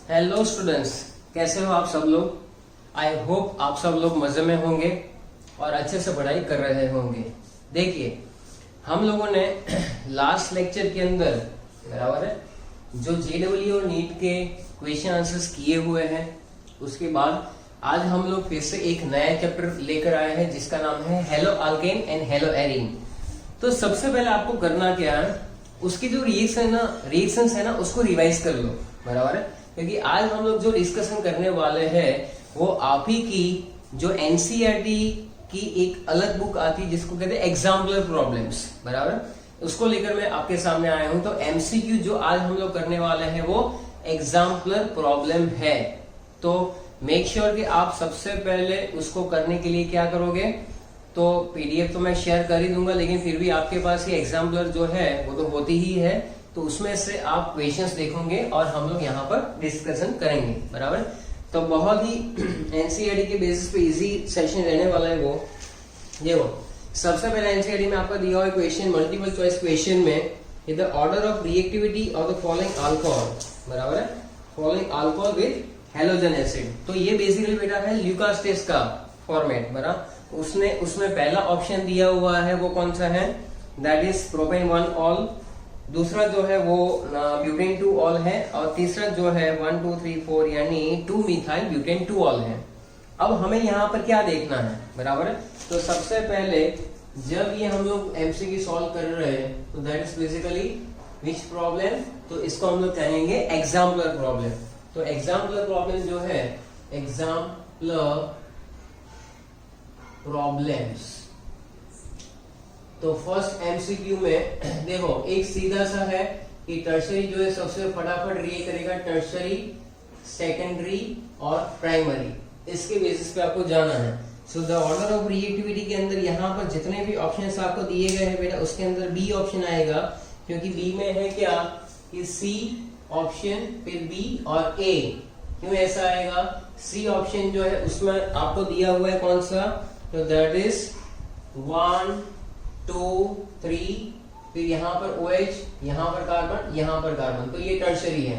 Hello students, कैसे हो आप सब लोग। आई होप आप सब लोग मजे में होंगे और अच्छे से पढ़ाई कर रहे होंगे। देखिए, हम लोगों ने लास्ट लेक्चर के अंदर बराबर है जो जेडब्ल्यू और नीट के क्वेश्चन आंसर्स किए हुए हैं, उसके बाद आज हम लोग फिर से एक नया चैप्टर लेकर आए हैं जिसका नाम है hello alkane and hello arene. तो सबसे पहले आपको करना क्या है, उसकी जो रिएक्शंस है ना उसको रिवाइज कर लो, बराबर है। क्योंकि आज हम लोग जो डिस्कशन करने वाले हैं वो आप ही की जो एनसीईआरटी की एक अलग बुक आती है जिसको कहते हैं एग्जाम्पलर प्रॉब्लम्स, बराबर, उसको लेकर मैं आपके सामने आया हूं। तो एमसीक्यू जो आज हम लोग करने वाले हैं वो एग्जाम्पलर प्रॉब्लम है। तो मेक श्योर कि आप सबसे पहले उसको करने के लिए क्या करोगे, तो पीडीएफ तो मैं शेयर कर ही दूंगा, लेकिन फिर भी आपके पास ये एग्जाम्पलर जो है वो तो होती ही है, तो उसमें से आप क्वेश्चंस देखोगे और हम लोग यहाँ पर डिस्कशन करेंगे, बराबर। तो बहुत ही एनसीईआरटी के बेसिस पे इजी सेशन रहने वाला है वो। देखो, सबसे पहले एनसीईआरटी में आपका दिया हुआ क्वेश्चन, मल्टीपल चॉइस क्वेश्चन में, the order of reactivity of the following alcohol, बराबर है, following alcohol with halogen acid. तो ये बेसिकली बेटा है ल्यूकास टेस्ट का फॉर्मेट, बराबर। उसमें पहला ऑप्शन दिया हुआ है वो कौन सा है, दैट इज प्रोपेन 1 ऑल, दूसरा जो है वो ब्यूटेन 2 ऑल है, और तीसरा जो है 1 2 3 4 यानी 2 मिथाइल ब्यूटेन 2 ऑल है। अब हमें यहाँ पर क्या देखना है, बराबर है। तो सबसे पहले जब ये हम लोग एमसीक्यू सॉल्व कर रहे हैं तो that is basically which problem, तो इसको हम लोग कहेंगे एग्जाम्पलर प्रॉब्लम। तो एग्जाम्पलर प्रॉब्लम जो है एग्जाम्पलर प्रॉब्लम्स, तो फर्स्ट एमसीक्यू में देखो एक सीधा सा है कि टर्शरी जो है सबसे फटाफट रिएक्ट करेगा, टर्शरी, सेकेंडरी और प्राइमरी, इसके बेसिस पे आपको जाना है। So the order of reactivity के अंदर यहाँ पर जितने भी ऑप्शंस आपको दिए गए हैं बेटा, उसके अंदर बी ऑप्शन आएगा, क्योंकि बी में है क्या कि सी ऑप्शन, फिर बी और ए। क्यों ऐसा आएगा, सी ऑप्शन जो है उसमें आपको दिया हुआ है कौन सा, तो दैट इज 1 2 3, फिर यहाँ पर OH, यहाँ पर कार्बन, यहाँ पर कार्बन, तो ये टर्शरी है।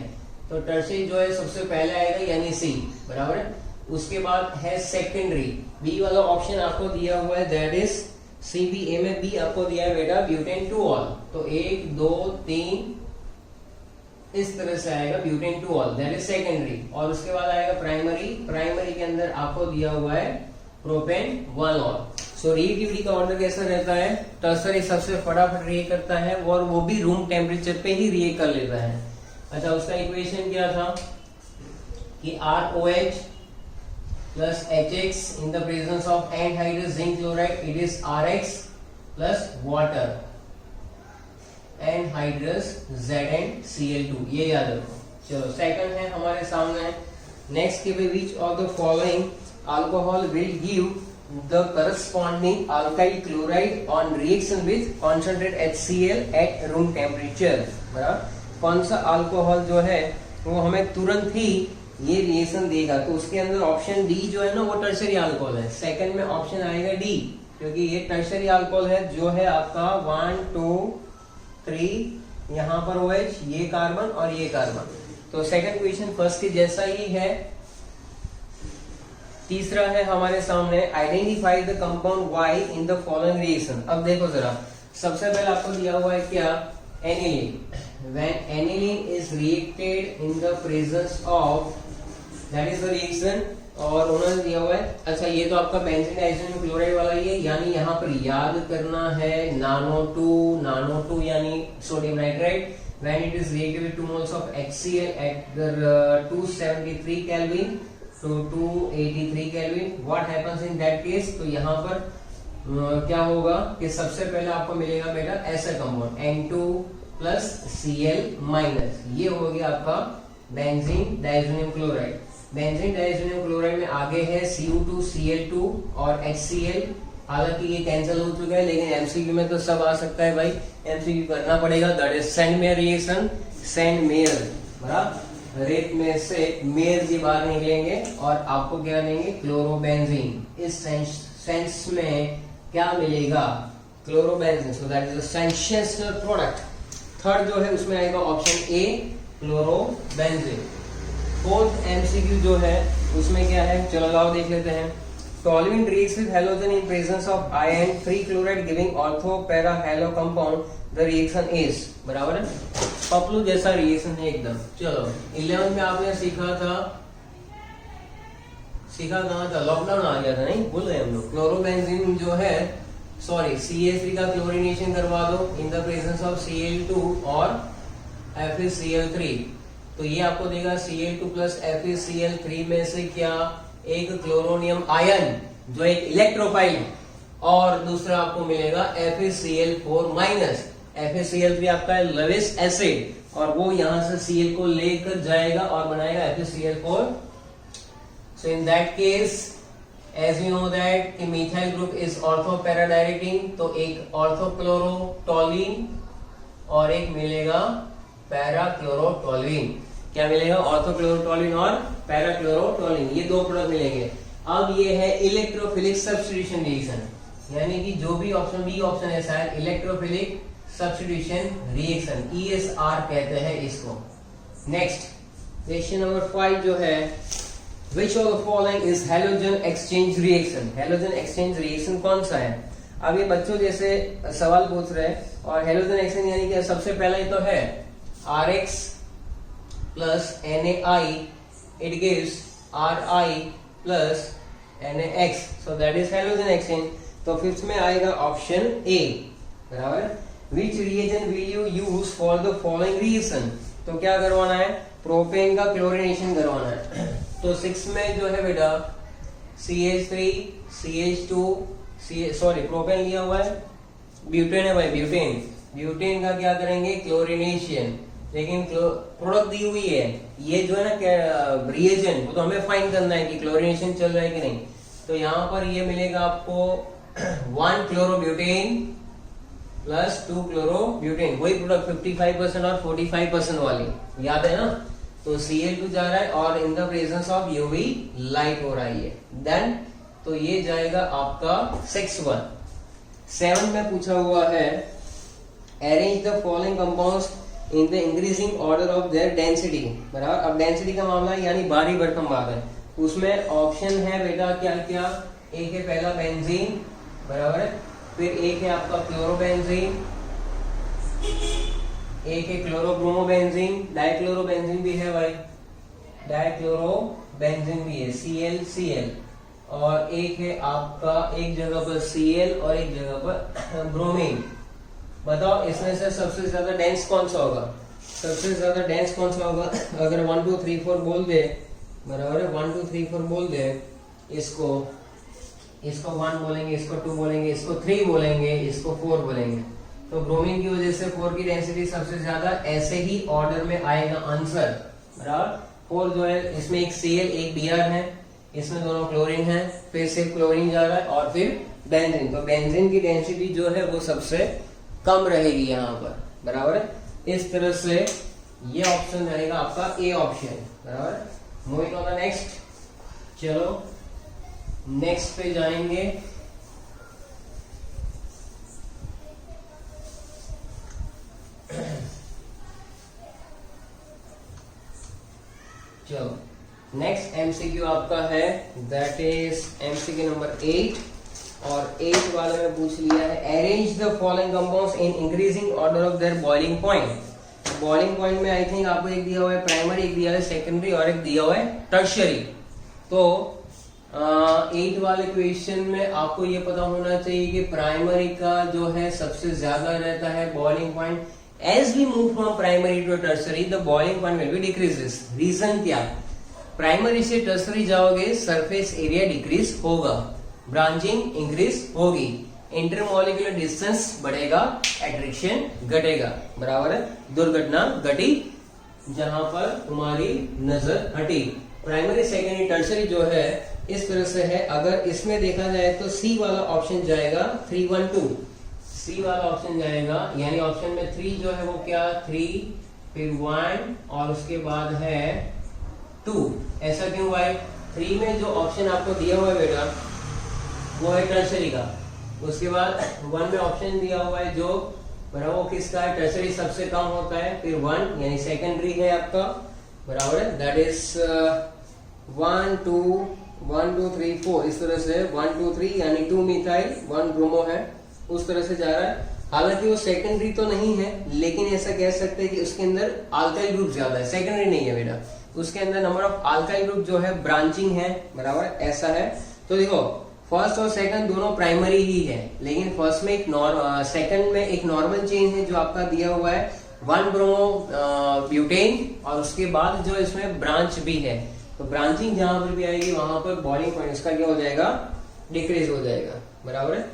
तो टर्शरी जो है सबसे पहले आएगा यानी सी, बराबर है। उसके बाद है सेकेंडरी, बी वाला ऑप्शन आपको दिया हुआ है दैट इज सी, बी, ए में बी आपको दिया है बेटा ब्यूटेन 2 ऑल, तो 1 2 3 इस तरह से आएगा butane 2 all, that is secondary. और उसके बाद आएगा प्राइमरी, प्राइमरी के अंदर आपको दिया हुआ है प्रोपेन 1 ऑल। सो रिएक्टिविटी का ऑर्डर कैसा रहता है, टर्सरी सबसे फटाफट रिएक्ट करता है और वो भी रूम टेम्परेचर पे ही रिएक्ट कर लेता है। अच्छा, उसका इक्वेशन क्या था कि ROH plus HX in the presence of anhydrous zinc chloride, it is RX plus water, anhydrous ZnCl2, ये याद रखो। चलो सेकंड है हमारे सामने, नेक्स्ट के विच of the following alcohol will give the corresponding alkyl chloride on reaction with concentrate HCl at room temperature, बराबर। कौन सा अल्कोहल जो है वो हमें तुरंत ही ये रिएक्शन देगा, तो उसके अंदर ऑप्शन डी जो है ना वो टर्शरी अल्कोहल है। सेकंड में ऑप्शन आएगा डी, क्योंकि ये टर्शरी अल्कोहल है जो है आपका 1 2 3, यहाँ पर OH, ये कार्बन और ये कार्बन। तो सेकंड क्वेश्चन फर्स्ट के जैसा ही है। तीसरा है हमारे सामने, identify the compound Y in the following reaction. अब देखो जरा, सबसे पहले आपको दिया हुआ है क्या, aniline. When aniline is reacted in the presence of, that is the reaction, और उन्होंने दिया हुआ है, अच्छा ये तो आपका बेंजीन डाइसोनियम क्लोराइड वाला ही है, यानी यहाँ पर याद करना है नानो टू यानी sodium nitride. When it is reacted with 2 moles of HCl at the 273 Kelvin to 283 Kelvin, what happens in that case, तो यहाँ पर क्या होगा कि सबसे पहले आपको मिलेगा बेटा ऐसा compound N2 plus Cl minus, ये हो गया आपका benzene diazonium chloride. Benzene diazonium chloride में आगे है Cu2 Cl2 और HCl, हालांकि ये कैंसिल हो चुका है, लेकिन एमसीक्यू में तो सब आ सकता है भाई, एमसीक्यू करना पड़ेगा। That is send mayor reaction, send mayor, बराबर, रेत में से मेयर जी बाहर निकलेंगे और आपको क्या देंगे, क्लोरोबेंजीन। इस सेंस में क्या मिलेगा, chlorobenzene, so that is a sensational product. Third जो है उसमें आएगा option A, chlorobenzene. Fourth MCQ जो है उसमें क्या है, चलो लाओ देख लेते हैं। Toluene reacts with halogen in presence of iron free chloride giving ortho para halo compound, the reaction is, बराबर है, पपलू जैसा रिएक्शन है एकदम। चलो 11 में आपने सीखा कहाँ था, लॉकडाउन आ गया था, नहीं भूल गए हम लोग। क्लोरोबेंजीन जो है, सॉरी CH3 का क्लोरीनेशन करवा दो in the presence of Cl2 और FeCl3, तो ये आपको देगा Cl2 प्लस FeCl3 में से क्या, एक क्लोरोनियम आयन जो एक इलेक्ट्रोफाइल, और दूसरा आपको मिलेगा FeCl4 माइनस। FeCl3 आपका लवेस्ट एसिड और वो यहां से Cl को लेकर जाएगा और बनाएगा FeCl4। So in that case as you know that कि methyl group is ortho para directing, तो एक ऑर्थोक्लोरोटोलीन और एक मिलेगा पैराक्लोरोटोलीन। क्या मिलेगा, ऑर्थोक्लोरोटोलीन और पैराक्लोरोटोलीन, ये दो प्रोडक्ट मिलेंगे। अब ये है इलेक्ट्रोफिलिक सब्स्टिट्यूशन रिएक्शन, यानी कि जो भी ऑप्शन बी ऑप्शन है शायद, इलेक्ट्रोफिलिक सब्स्टिट्यूशन रिएक्शन, ESR कहते हैं इसको। नेक्स्ट क्वेश्चन नंबर 5 जो है, Which of the following is halogen exchange reaction? Halogen exchange reaction कौन सा है? अब ये बच्चों जैसे सवाल पूछ रहे हैं, और हेलोजन एक्सचेंज यानी कि सबसे पहला ही तो है RX plus NaI, it gives Ri plus NaX, so that is halogen exchange। तो फिफ्थ में आएगा ऑप्शन A, बराबर। Which reagent will you use for the following reaction? तो क्या करवाना है, प्रोपेन का क्लोरीनेशन करवाना है। तो 6 में जो है बेटा CH3 CH2 सॉरी प्रोपेन लिया हुआ है, ब्यूटेन है भाई, ब्यूटेन का क्या करेंगे, क्लोरीनेशन। लेकिन प्रोडक्ट दी हुई है, ये जो है ना रिएजेंट, वो तो हमें फाइंड करना है कि क्लोरीनेशन चल रहा है कि नहीं। तो यहाँ पर ये मिलेगा आपको 1 क्लोरोब्यूटेन प्लस 2 क्लोरोब्यूटेन, वही प्रोडक्ट 55% और 45% वाली, याद है ना। तो Cl2 जा रहा है और in the presence of UV light हो रही है, देन तो ये जाएगा आपका 6-1। 7 में पूछा हुआ है, arrange the following compounds in the increasing order of their density, बराबर। अब डेंसिटी का मामला यानी भारी भरकम बात है, उसमें ऑप्शन है बेटा क्या क्या, एक है पहला बेंजीन, बराबर है, फिर एक है आपका क्लोरोबेंजीन, एक है क्लोरोब्रोमोबेंजीन, डाइक्लोरोबेंजीन भी है भाई, डाइक्लोरोबेंजीन भी है ClCl, और एक है आपका एक जगह पर Cl और एक जगह पर ब्रोमीन। बताओ इसमें से सबसे ज्यादा डेंस कौन सा होगा, सबसे ज्यादा डेंस कौन सा होगा? अगर 1 2 3 4 बोल दे, बराबर है, 1 2 3 4 बोल दे, इसको 1 बोलेंगे, इसको 2 बोलेंगे, इसको 3 बोलेंगे, इसको 4 बोलेंगे। तो ब्रोमीन की वजह से 4 की डेंसिटी सबसे ज्यादा, ऐसे ही ऑर्डर में आएगा आंसर, बराबर। 4 जो है इसमें एक Cl एक Br है, इसमें दोनों क्लोरीन है, फिर सिर्फ क्लोरीन जा रहा है और फिर बेंजीन, तो बेंजीन की डेंसिटी जो है वो सबसे कम रहेगी यहाँ पर, बराबर है। इस तरह से ये ऑप्शन रहेगा आपका ए ऑप्शन, बराबर। मूविंग ऑन द नेक्स्ट, चलो नेक्स्ट पे जाएंगे। चलो नेक्स्ट एमसीक्यू आपका है, दैट इज एमसीक्यू नंबर 8, और 8 वाले में पूछ लिया है, arrange the following compounds in increasing order of their boiling point. Boiling point में आई थिंक आपको एक दिया हुआ है प्राइमरी, एक दिया है सेकेंडरी और एक दिया हुआ है टर्शियरी। तो 8 वाले क्वेश्चन में आपको ये पता होना चाहिए कि प्राइमरी का जो है सबसे ज्यादा रहता है boiling point. As we move from primary to tertiary, the boiling point will be decreases. Reason क्या? प्राइमरी से टर्सरी जाओगे, सरफेस एरिया डिक्रीज होगा, ब्रांचिंग इंक्रीज होगी, इंटरमोलिकुलर डिस्टेंस बढ़ेगा, एट्रिक्शन घटेगा, बराबर है, दुर्घटना घटी जहां पर तुम्हारी नजर हटी। प्राइमरी सेकेंडरी टर्सरी जो है इस तरह से है, अगर इसमें देखा जाए तो सी वाला ऑप्शन जाएगा 3 1 2, सी वाला ऑप्शन जाएगा, यानी ऑप्शन में 3 जो है वो क्या, 3 फिर 1 और उसके बाद है 2। ऐसा क्यों भाई? 3 में जो ऑप्शन आपको दिया हुआ है बेटा वो है टर्सरी का, उसके बाद 1 में ऑप्शन दिया हुआ है जो बराबर किसका है, टर्सरी सबसे कम होता है, फिर 1 यानी सेकेंडरी है आपका, बराबर है। दैट इज 1 2 1 2 3 4 इस तरह से 1 2 3 यानी 2 मिथाइल 1 ब्रोमो है, उस तरह से जा रहा है। हालांकि वो सेकेंडरी तो नहीं है, लेकिन ऐसा कह सकते हैं कि उसके अंदर अल्काइल ग्रुप ज्यादा है, सेकेंडरी नहीं है बेटा। उसके अंदर नंबर ऑफ अल्काइल ग्रुप जो है ब्रांचिंग है, बराबर ऐसा है। तो देखो फर्स्ट और सेकंड दोनों प्राइमरी ही है, लेकिन फर्स्ट में एक सेकंड में एक नॉर्मल चेन है जो आपका दिया हुआ है 1 ब्रोमो ब्यूटेन, और उसके बाद जो इसमें ब्रांच भी है, तो ब्रांचिंग जहां पर भी आएगी वहां पर बॉइलिंग पॉइंट इसका क्या हो जाएगा, डिक्रीज हो जाएगा, बराबर है।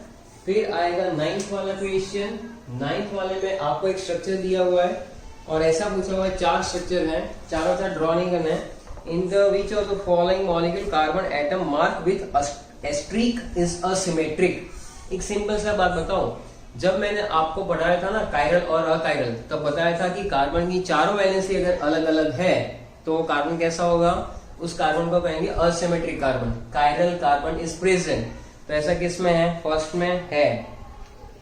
फिर आएगा 9th वाला क्वेश्चन। 9th वाले में आपको एक स्ट्रक्चर दिया हुआ है और ऐसा पूछा हुआ है 4 स्ट्रक्चर हैं, चारों चार ड्रॉ नहीं करना है। In the which of the following molecule carbon atom mark with asterisk is asymmetric. एक सिंपल सा बात बताऊं, जब मैंने आपको पढ़ाया था ना कायरल और अकायरल, तब बताया था कि कार्बन की चारों वैलेंसी अगर अलग अलग है तो कार्बन कैसा होगा, उस कार्बन को कहेंगे asymmetric carbon. Chiral carbon is present, तो ऐसा किस में है, फर्स्ट में है,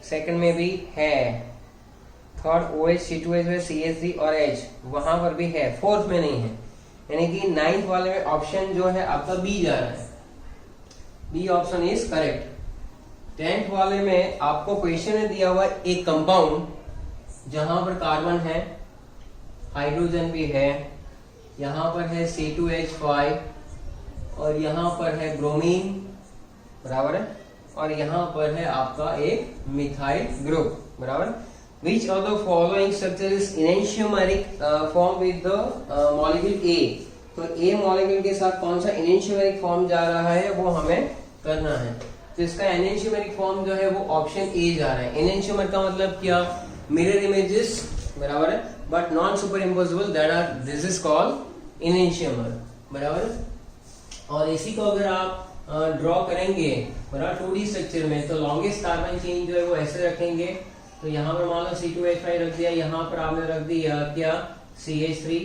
सेकंड में भी है, थर्ड OH C2H है, CH3 और H वहां पर भी है, फोर्थ में नहीं है। यानी कि 9th वाले में ऑप्शन जो है आपका बी जा रहा है, B option is correct. 10th वाले में आपको क्वेश्चन में दिया हुआ एक कंपाउंड जहां पर कार्बन है, हाइड्रोजन भी है, यहां पर है C2H5 और यहां पर है ब्रोमीन, बराबर है, और यहां पर है आपका एक मिथाइल ग्रुप, बराबर। Which of the following structure is enantiomeric form with the molecule A? तो A मॉलिक्यूल के साथ कौन सा enantiomeric फॉर्म जा रहा है वो हमें करना है। तो इसका enantiomeric फॉर्म जो है वो ऑप्शन ए जा रहा है। enantiomer का मतलब क्या, मिरर इमेजेस, बराबर है, but non super impossible, that are this is called enantiomer, बराबर। और इसी को अगर आप ड्रॉ करेंगे बराबर 2D स्ट्रक्चर में, तो लॉन्गेस्ट कार्बन चेन जो है वो ऐसे रखेंगे। तो यहाँ पर मान लो C2H5 रख दिया, यहाँ पर आपने रख दिया क्या CH3,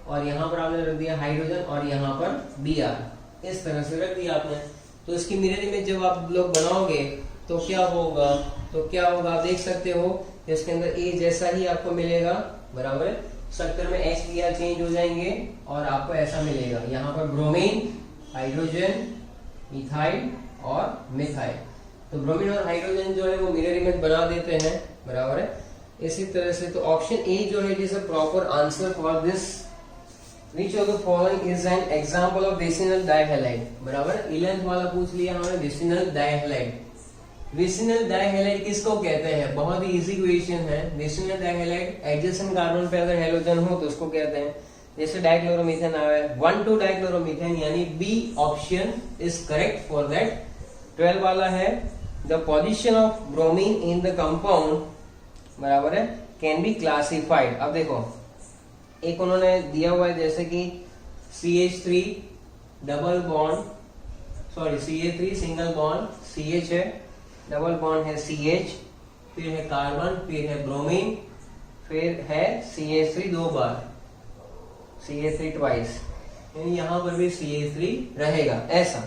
और यहाँ पर आपने रख दिया हाइड्रोजन, और यहाँ पर Br, इस तरह से रख दिया आपने। तो इसकी मिरर इमेज जब आप लोग बनाओगे तो क्या होगा, आप देख सकते हो इसके अंदर A जैसा ही आपको मिलेगा, बराबर है। स्ट्रक्चर में HBr चेंज हो जाएंगे और आपको ऐसा मिलेगा, यहाँ पर ब्रोमीन, हाइड्रोजन, इथाइल और मिथाइल। तो ब्रोमीन और हाइड्रोजन जो है वो मिरर इमेज बना देते हैं, बराबर है। इसी तरह से तो ऑप्शन ए जो है it is a proper answer for this. Which of the following is an example of vicinal dihalide, बराबर। 11th वाला पूछ लिया हमने vicinal dihalide। vicinal dihalide किसको कहते हैं, बहुत ही इजी क्वेश्चन है। vicinal dihalide एडजेसेंट कार्बन पे अगर हेलोजन हो तो उसको कहते हैं, जैसे डाइक्लोरोमीथेन आया है 1,2 डाइक्लोरोमीथेन, यानी B option is correct for that. 12 वाला है the position of bromine in the compound, बराबर है, कैन बी क्लासिफाइड। अब देखो एक उन्होंने दिया हुआ है जैसे कि CH3 double bond, sorry CH3 single bond CH है, डबल बॉन्ड है CH, फिर है कार्बन, फिर है ब्रोमीन, फिर है CH3 दो बार, CH3 ट्वाइस, यानी यहां पर भी CH3 रहेगा ऐसा।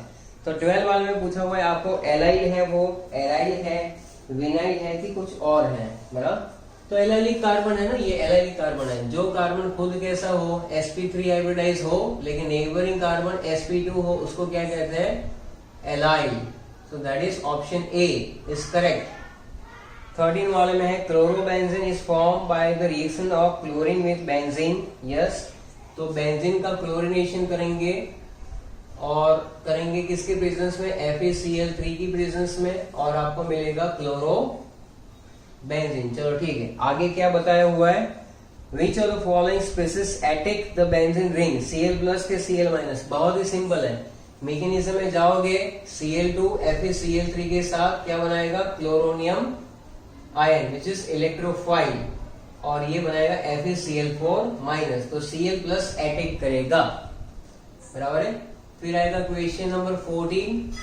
तो 12 वाले में पूछा हुआ है आपको एलाइल है, वो एलाइल है, विनाइल है कि कुछ और है, बराबर। तो एलाइलिक कार्बन है ना, ये एलाइलिक कार्बन है। जो कार्बन खुद कैसा हो, sp3 हाइब्रिडाइज हो, लेकिन नेबरिंग कार्बन sp2 हो, उसको क्या कहते हैं, allyl. So that is option A is correct. 13 वाले में है chlorobenzene is form by the reaction of chlorine with benzene, yes. तो बेंजीन का क्लोरिनेशन करेंगे, और करेंगे किसके प्रेजेंस में, FeCl3 की प्रेजेंस में, और आपको मिलेगा क्लोरो बेंजीन। चलो ठीक है, आगे क्या बताया हुआ है, which of the following species attack the benzene ring, Cl+ के Cl-। बहुत ही सिंपल है, मैकेनिज्म में जाओगे, Cl2 FeCl3 के साथ क्या बनाएगा, chloronium ion which is electrophile, और ये बनाएगा FeCl4-, तो Cl+ अटैक करेगा, बराबर है। फिर आएगा question number 14,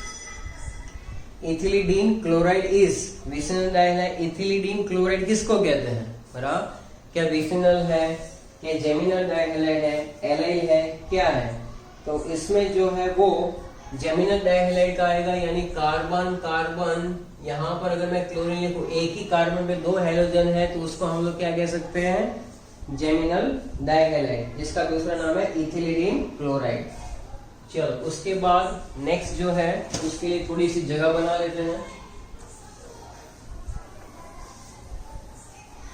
ethylidene chloride is vicinal डाइहाइड। इथिलीडीन क्लोराइड किसको कहते हैं, बराबर, क्या विसिनल है, क्या जेमिनल डाइहाइड है, एलाइल है, क्या है। तो इसमें जो है वो जेमिनल डाइहाइड का आएगा, यानी कार्बन कार्बन, यहाँ पर अगर मैं क्लोरीन लिखूं, एक ही कार्बन पे 2 हेलोजन है तो उसको हम लोग क्या कह सकते हैं, जेमिनल डाइहैलाइड, जिसका दूसरा नाम है इथिलीन क्लोराइड। चलो उसके बाद नेक्स्ट जो है उसके लिए थोड़ी सी जगह बना लेते हैं।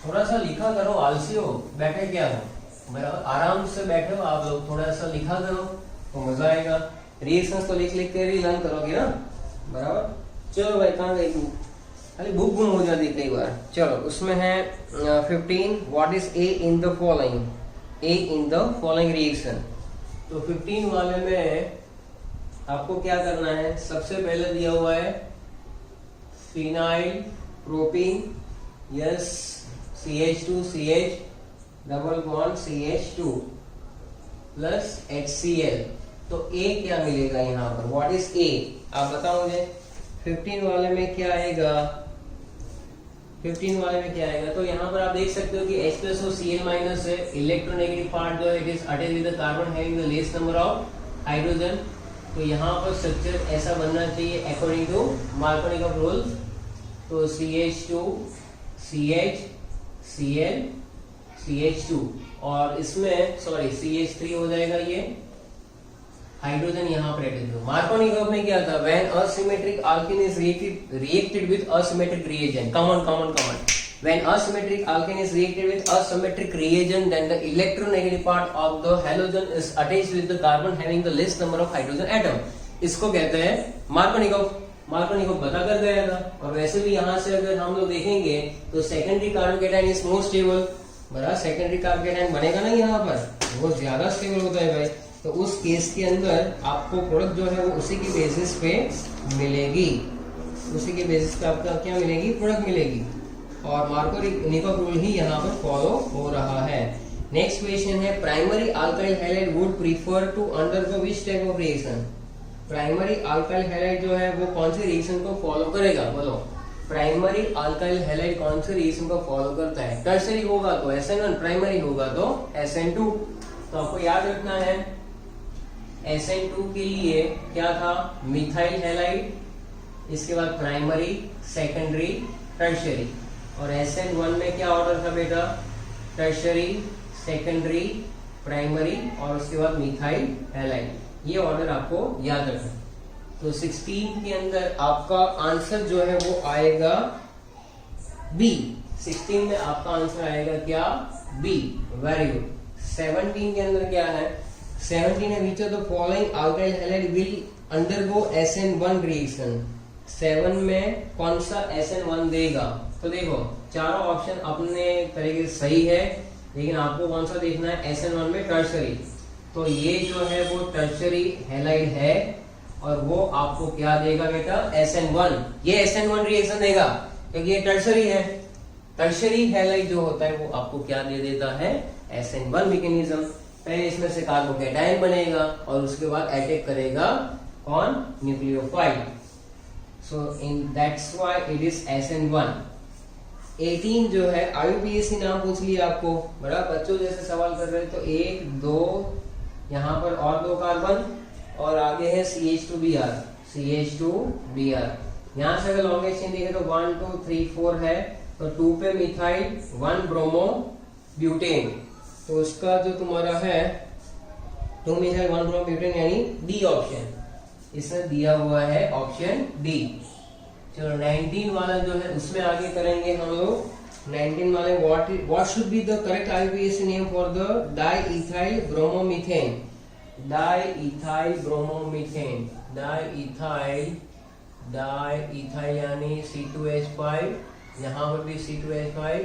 थोड़ा सा लिखा करो, आलसी हो, बैठे क्या हो, बराबर आराम से बैठे हो आप लोग, थोड़ा सा लिखा करो तो मजा आएगा। रिएक्शंस तो लिख लिख कर ही लर्न करोगे ना, बराबर। चलो भाई कहाँ गई तू, अरे बुक गुम हो जाती कई बार। चलो उसमें है 15 what is a in the following, A in the following reaction. तो 15 वाले में आपको क्या करना है, सबसे पहले दिया हुआ है phenyl propene, yes, CH2CH double bond CH2 plus HCl। तो A क्या मिलेगा यहाँ पर, व्हाट इज A, आप बताओ मुझे। 15 वाले में क्या आएगा, 15 वाले में क्या आएगा, तो यहाँ पर आप देख सकते हो कि H प्लस और Cl माइनस है, इलेक्ट्रोनेगेटिव पार्ट जो है it is attached with the carbon having the less number of hydrogen. तो यहाँ पर स्ट्रक्चर ऐसा बनना चाहिए अकॉर्डिंग टू मार्कोनिकॉफ रूल। तो CH2 CH Cl CH2 और इसमें सॉरी CH3 हो जाएगा, ये हाइड्रोजन यहाँ पर एडेड हो। मार्कोनिकॉफ में क्या था, when asymmetric alkane is reacted with asymmetric reagent, common when asymmetric alkane is reacted with asymmetric reagent then the electronegative part of the halogen is attached with the carbon having the least number of hydrogen atom। इसको कहते हैं Markovnikov. Markovnikov बता कर गया था। और वैसे भी यहाँ से अगर हम लोग देखेंगे तो secondary carbocation is more stable, बड़ा सेकेंडरी कार्बोकेटाइन बनेगा ना यहाँ पर, वो ज्यादा स्टेबल होता है भाई। तो उस केस के अंदर आपको प्रोडक्ट जो है वो उसी की बेसिस पे मिलेगी, उसी के बेसिस पे आपका क्या मिलेगी, प्रोडक्ट मिलेगी। और मार्कोनिकॉफ रूल ही यहाँ पर फॉलो हो रहा है। नेक्स्ट क्वेश्चन है primary alkyl halide would prefer to undergo which type of reaction. Primary alkyl halide जो है वो कौन सी रिएक्शन को फॉलो करेगा, बोलो। प्राइमरी अल्काइल हैलाइड कौन सी रिएक्शन को फॉलो करता है, टर्शरी होगा तो SN1, प्राइमरी होगा तो SN2। तो आपको याद रखना है SN2 के लिए क्या था, मिथाइल हैलाइड, इसके बाद प्राइमरी, सेकेंडरी, टर्शरी। और SN1 में क्या ऑर्डर था बेटा, टर्शरी, सेकेंडरी, प्राइमरी और उसके बाद मिथाइल हैलाइड। ये ऑर्डर आपको याद रखना। तो 16 के अंदर आपका आंसर जो है वो आएगा बी। 16 में आपका आंसर आएगा क्या, बी, वेरी गुड। 17 के अंदर क्या है, 17 है which of the following alkyl halide will undergo SN1 reaction. 7 में कौन सा SN1 देगा, तो देखो चारों ऑप्शन अपने तरीके से सही है, लेकिन आपको कौन सा देखना है, SN1 में टर्शरी। तो ये जो है वो टर्शरी हैलाइड है और वो आपको क्या देगा बेटा, SN1। ये SN1 रिएक्शन देगा क्योंकि ये टर्शरी है। टर्शरी हैलाइड जो होता है वो आपको क्या दे देता है, SN1 मैकेनिज्म। पहले इसमें से कार्बोकेटाइन बनेगा और उसके बाद अटैक करेगा कौन, nucleophile. So in that's why it is SN1। 18 जो है IUPAC नाम पूछ लिया आपको, बड़ा बच्चों जैसे सवाल कर रहे हैं। तो 1 2 यहाँ पर और 2 कार्बन और आगे है CH2Br, CH2Br। यहाँ से अगर लॉन्गेस्ट चेन देखे तो 1 2 3 4 है, तो 2 पे मिथाइल, 1 ब्रोमो ब्यूटेन। तो उसका जो तुम्हारा है 2 मिथाइल 1 ब्रोमो ब्यूटेन यानी डी ऑप्शन इसमें दिया हुआ है, ऑप्शन डी। चलो 19 वाला जो है उसमें आगे करेंगे हम लोग। 19 वाले what should be the correct IUPAC name for the diethyl bromomethane. Diethyl bromomethane, diethyl यानी C2H5, यहाँ पर भी C2H5,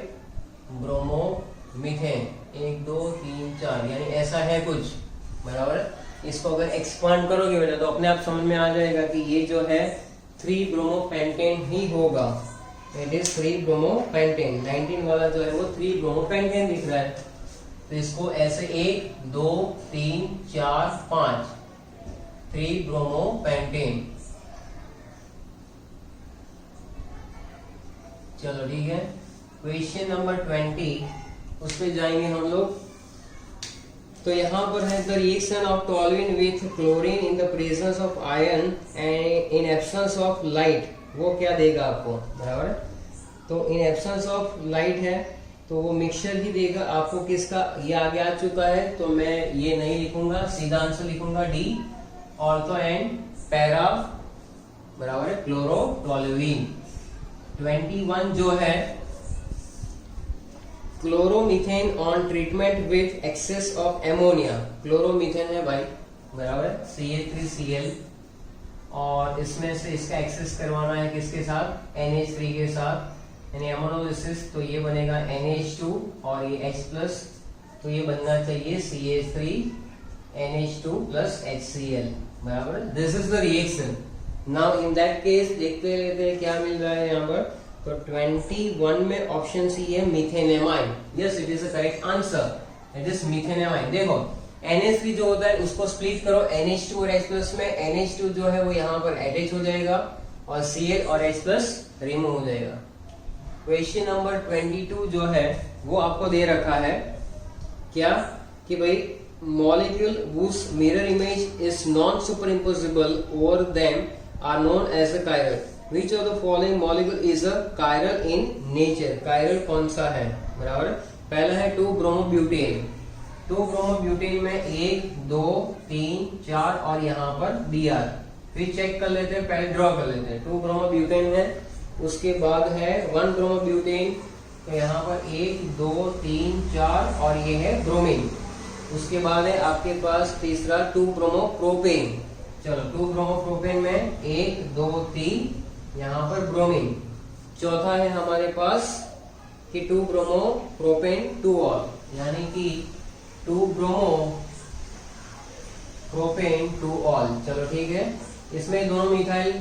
ब्रोमोमीथेन 1 2 3 4 यानी ऐसा है कुछ, बराबर। इसको अगर एक्सपांड करोगे बेटा तो अपने आप समझ में आ जाएगा कि ये जो है 3 ब्रोमोपेंटेन ही होगा। It is 3 bromopentane. 19 वाला जो है वो 3 ब्रोमोपेंटेन दिख रहा है, तो इसको ऐसे 1 2 3 4 5 3 ब्रोमोपेंटेन। चलो ठीक है, क्वेश्चन नंबर 20 उस पे जाएंगे हम लोग। तो यहाँ पर है the reaction of toluene with chlorine in the presence of iron and in absence of light, वो क्या देगा आपको, बराबर। तो इन एब्सेंस ऑफ लाइट है, तो वो मिक्सचर ही देगा आपको किसका, ये आगे आ चुका है तो मैं ये नहीं लिखूंगा, सीधा आंसर लिखूंगा डी, ऑर्थो एंड पैरा बराबर है क्लोरोटोलुईन। 21 जो है chloromethane on treatment with access of ammonia. Chloromethane है भाई बराबर है CH3Cl, और इसमें से इसका एक्सेस करवाना है किसके साथ, NH3 के साथ, यानी एमोनोलिसिस, तो ये बनेगा NH2 और ये H+, तो ये बनना चाहिए CH3NH2 प्लस HCl बराबर। This is the reaction. Now in that case देखते लेते हैं क्या मिल रहा है यहाँ पर। तो 21 में ऑप्शन सी है methanamine. Yes, it is the correct answer, it is methanamine. देखो NH3 जो होता है उसको स्प्लिट करो NH2 और H+ में, NH2 जो है वो यहाँ पर अटैच हो जाएगा और Cl और H+ रिमूव हो जाएगा। क्वेश्चन नंबर 22 जो है वो आपको दे रखा है क्या कि भाई molecule whose mirror image is non-superimposable over them are known as a chiral. Which of the following molecule is a chiral in nature? chiral कौन सा है बराबर। पहला है 2-bromobutane। 2-bromobutane में 1, 2, 3, 4 और यहाँ पर Br। फिर चेक कर लेते हैं, पहले ड्रॉ कर लेते हैं। 2-bromobutane है, उसके बाद है 1-bromobutane, तो यहाँ पर 1, 2, 3, 4 और ये है ब्रोमीन। उसके बाद है आपके पास तीसरा 2-bromopropane। चलो 2-bromopropane में 1, 2, 3 यहाँ पर ब्रोमीन। चौथा है हमारे पास कि 2-bromopropane 2-ol, यानी कि 2-bromopropane 2-ol। चलो ठीक है, इसमें दोनों मिथाइल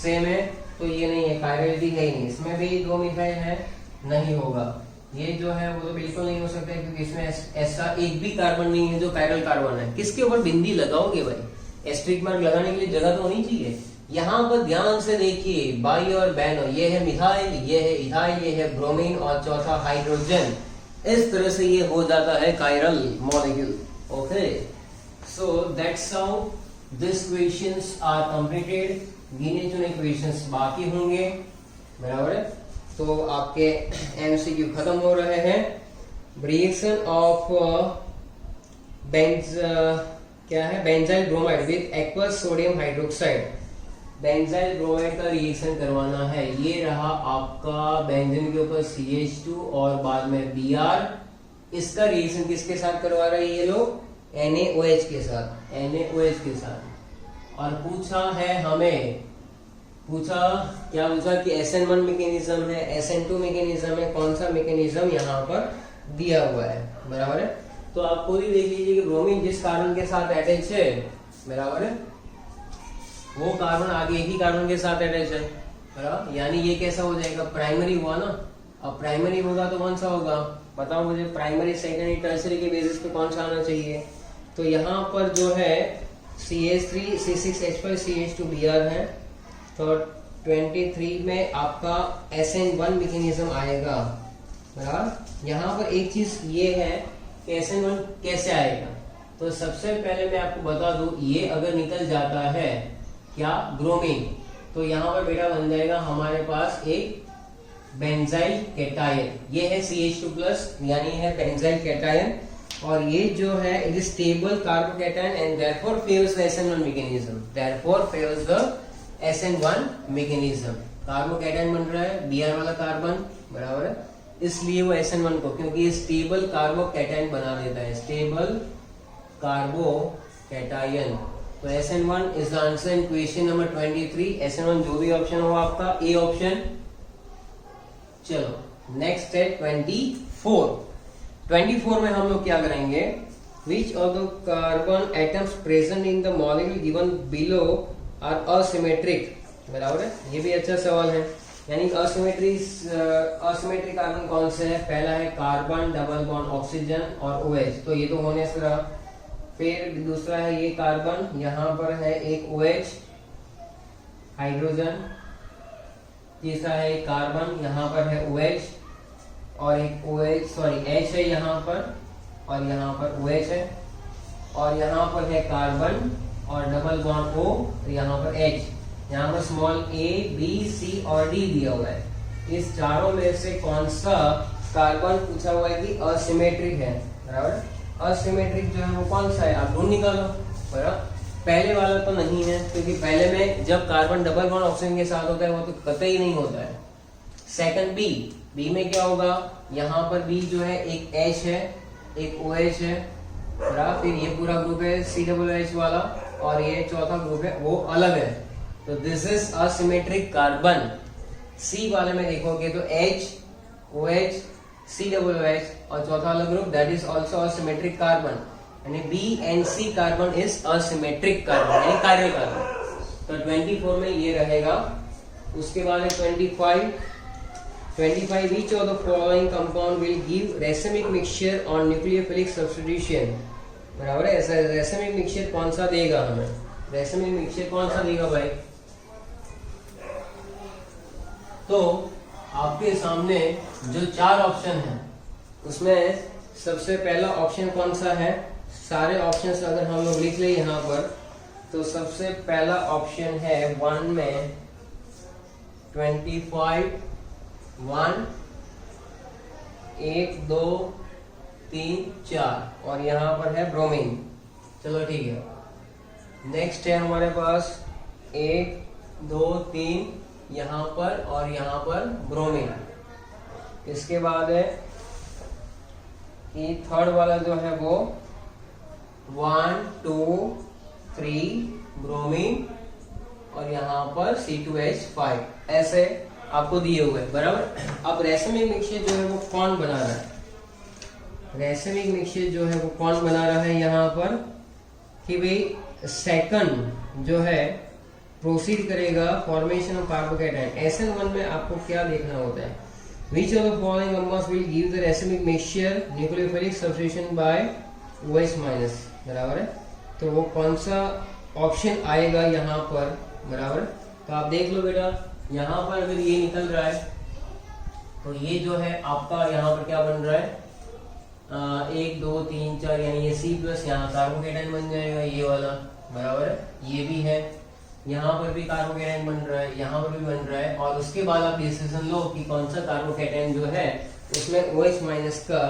सेम है तो ये नहीं है, कायरलिटी है ही नहीं। इसमें भी 2 मिथाइल है, नहीं होगा। ये जो है वो तो बिल्कुल नहीं हो सकता क्योंकि इसमें ऐसा एक भी कार्बन नहीं है जो कायरल कार्बन है। किसके ऊपर बिंदी लगाओगे भाई, एस्ट्रिक मार्क लगाने के लिए जगह तो होनी चाहिए। यहाँ पर ध्यान से देखिए, बाई और बैनो, ये है मिथाइल, ये है इथाइल, ये है ब्रोमीन और चौथा हाइड्रोजन। इस तरह से ये हो जाता है chiral molecule. Okay, so that's how this questions are completed. गिने चुने क्वेश्चंस बाकी होंगे बराबर है, तो आपके MCQ खत्म हो रहे हैं। रिएक्शन ऑफ क्या है, benzyl bromide with aqueous sodium hydroxide. Benzyl bromide का रिएक्शन करवाना है। ये रहा आपका बेंजीन के ऊपर CH2 और बाद में Br। इसका रिएक्शन किसके साथ करवा रहे हैं ये लोग, NaOH के साथ, NaOH के साथ। और पूछा है हमें, क्या पूछा कि SN1 मैकेनिज्म है, SN2 मैकेनिज्म है, कौन सा मैकेनिज्म यहाँ पर दिया हुआ है बराबर है। तो आप खुद ही देख लीजिए कि ब्रोमीन जिस कार्बन के साथ अटैच है बराबर है, वो कार्बन आगे एक ही कार्बन के साथ अटैच है बराबर, यानी ये कैसा हो जाएगा, प्राइमरी हुआ ना। अब प्राइमरी होगा तो कौन सा होगा, बताओ मुझे, प्राइमरी सेकेंडरी टर्सरी के बेसिस पे कौन सा आना चाहिए। तो यहाँ पर जो है CH3 C6H5 CH2Br है, तो 23 में आपका SN1 मैकेनिज्म आएगा बराबर। यहाँ पर एक चीज ये है कि SN1 कैसे आएगा, तो सबसे पहले मैं आपको बता दूं, ये अगर निकल जाता है क्या, ब्रोमीन, तो यहाँ पर बेटा बन जाएगा हमारे पास एक बेंजाइल कैटायन। ये है CH2+, यानी है बेंजाइल कैटायन, और ये जो है it is stable carbocation and therefore favours the SN1 mechanism. Therefore favours the SN1 mechanism. Carbocation बन रहा है Br वाला कार्बन बराबर है, इसलिए वो SN1 को, क्योंकि ये स्टेबल कार्बोकैटायन बना देता है, स्टेबल कार्बोकैटायन। तो SN1 is the answer in question number 23। SN1 जो भी ऑप्शन हो आपका ए ऑप्शन। चलो नेक्स्ट है 24। 24 में हम लोग क्या करेंगे, which of the carbon atoms present in the molecule given below are asymmetric बराबर है। ये भी अच्छा सवाल है, यानी असिमेट्रिक कार्बन कौन से है, पहला है कार्बन डबल बॉन्ड ऑक्सीजन और OH, तो ये तो होने से रहा। फिर दूसरा है ये कार्बन, यहाँ पर है एक OH हाइड्रोजन, तीसरा है कार्बन, यहाँ पर है OH और एक H है यहाँ पर, और यहाँ पर OH है, और यहाँ पर है कार्बन और डबल बॉन्ड O, तो यहाँ पर H, यहाँ पर स्मॉल a, b, c और d दिया हुआ है। इस चारों में से कौन सा कार्बन पूछा हुआ है कि असिमेट्रिक है, बराबर। असिमेट्रिक जो है वो कौन सा है, आप ढूंढ निकालो, बराबर। पहले वाला तो नहीं है, क्योंकि पहले में जब कार्बन डबल बॉन्ड ऑक्सीजन के साथ होता है वो तो कतई नहीं होता है। सेकंड बी में क्या होगा, यहाँ पर बी जो है एक H है, एक OH है, बराबर। फिर ये पूरा ग्रुप है COOH वाला, और ये चौथा ग्रुप है वो अलग है। तो दिस इज असिमेट्रिक कार्बन। सी वाले में देखोगे तो H, OH, COOH और चौथा वाला group that is also asymmetric carbon, यानी b and c carbon is asymmetric carbon, यानी कार्य कार्बन। तो 24 में ये रहेगा। उसके बाद है 25 each of the following compound will give racemic mixture on nucleophilic substitution, बराबर है। ऐसा racemic mixture कौन सा देगा हमें, racemic mixture कौन सा देगा भाई। तो आपके सामने जो 4 ऑप्शन है उसमें सबसे पहला ऑप्शन कौन सा है, सारे ऑप्शंस अगर हम लोग लिख ले यहाँ पर, तो सबसे पहला ऑप्शन है 1 में 25, 1, 1, 2, 3, 4 और यहाँ पर है ब्रोमीन। चलो ठीक है। नेक्स्ट है हमारे पास 1, 2, 3 यहाँ पर और यहाँ पर ब्रोमीन। इसके बाद है कि थर्ड वाला जो है वो 1, 2, 3 ब्रोमीन और यहाँ पर C2H5 ऐसे आपको दिए हुए, बराबर। अब रेसमिक मिक्सचर जो है वो कौन बना रहा है, रेसमिक मिक्सचर जो है वो कौन बना रहा है यहाँ पर, कि भाई सेकंड जो है प्रोसीड करेगा फॉर्मेशन ऑफ कार्बोकेटायन। SN1 में आपको क्या देखना होता है, which of the following compounds will give the racemic mixture nucleophilic substitution by OH-, बराबर है। तो वो कौन सा ऑप्शन आएगा यहाँ पर, बराबर। तो आप देख लो बेटा, यहाँ पर अगर ये निकल रहा है तो ये जो है आपका यहाँ पर क्या बन रहा है, 1, 2, 3, 4 यानी ये C+ यहाँ कार्बोकेटायन बन जाएगा, ये वाला, बराबर है। ये भी है, यहाँ पर भी कार्बोकेटायन बन रहा है, यहाँ पर भी बन रहा है। और उसके बाद आप डिसीजन लो कि कौन सा कार्बोकेटायन जो है उसमें OH- का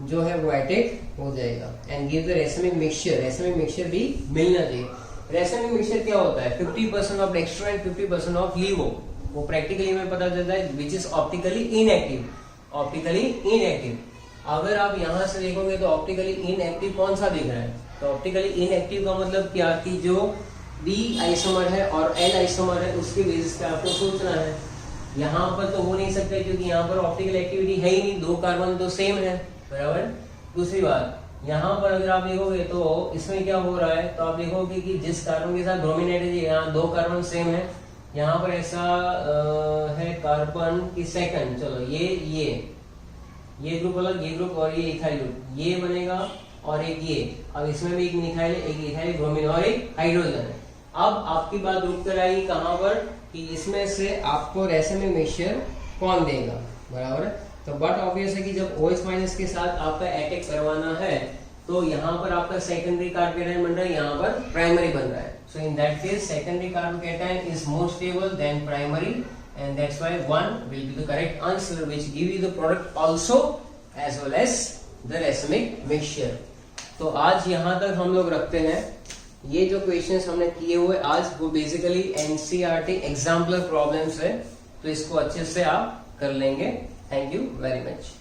जो है वो अटैक हो जाएगा and give the racemic mixture. Racemic mixture भी मिलना चाहिए। रेसमिक मिक्सचर क्या होता है, 50% ऑफ डेक्स्ट्रो एंड 50% ऑफ लीवो। वो प्रैक्टिकली में पता चलता है which is optically inactive, optically inactive. अगर आप यहाँ से देखोगे तो ऑप्टिकली इनएक्टिव कौन सा दिख रहा है, तो ऑप्टिकली इनएक्टिव का मतलब क्या, कि जो D आइसोमर है और N आइसोमर है उसके बेसिस पे आपको सोचना है। यहाँ पर तो हो नहीं सकता क्योंकि यहाँ पर ऑप्टिकल एक्टिविटी है ही नहीं, 2 कार्बन तो सेम है, बराबर। दूसरी बात, यहाँ पर अगर आप देखोगे तो इसमें क्या हो रहा है, तो आप देखोगे कि जिस कार्बन के साथ ब्रोमिनेट है, यहाँ 2 कार्बन सेम है। यहाँ पर ऐसा है कार्बन की सेकंड, चलो ये ग्रुप अलग, ये ग्रुप और ये इथाइल ग्रुप, ये बनेगा और एक ये। अब इसमें भी एक मिथाइल है, एक इथाइल ब्रोमीन और एक हाइड्रोजन है। अब आपकी बात रुक कर आएगी कहाँ पर, कि इसमें से आपको रेसमिक मिक्सचर कौन देगा, बराबर है। तो बट ऑब्वियस है कि जब OH- के साथ आपका अटैक करवाना है तो यहाँ पर आपका सेकेंडरी कार्बोकेटायन बन रहा है, यहाँ पर प्राइमरी बन रहा है। So in that case secondary carbocation is more stable than primary and that's why 1 will be the correct answer which give you the product also as well as the racemic mixture। तो आज यहाँ तक हम लोग रखते हैं। ये जो क्वेश्चंस हमने किए हुए आज वो बेसिकली NCERT एग्जाम्पलर प्रॉब्लम्स है, तो इसको अच्छे से आप कर लेंगे। Thank you very much.